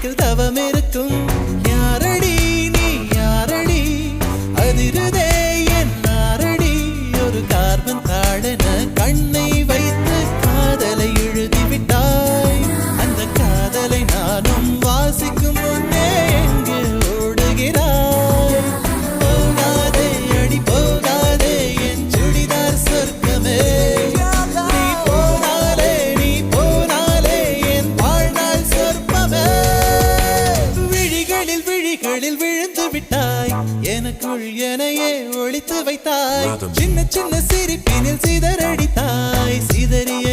கணக்கில் தவம் இருக்கும் யாரடி நீ யாரடி அதிருதே என் நாரடி ஒரு கார்பன் தாழன கண்ணை வைத்து காதலை எழுதிவிட்டாய் அந்த காதலை நானும் வாசிக்கும் முன்னே எங்கு ஓடுகிறாய் போகாதே அடி போகாதே என் சுடிதார் சொர்க்கமே விழுந்து விட்டாய் எனக்குள் எனையே ஒளித்து வைத்தாய் சின்ன சின்ன சிரிப்பினில் சிதறடித்தாய் சிதறிய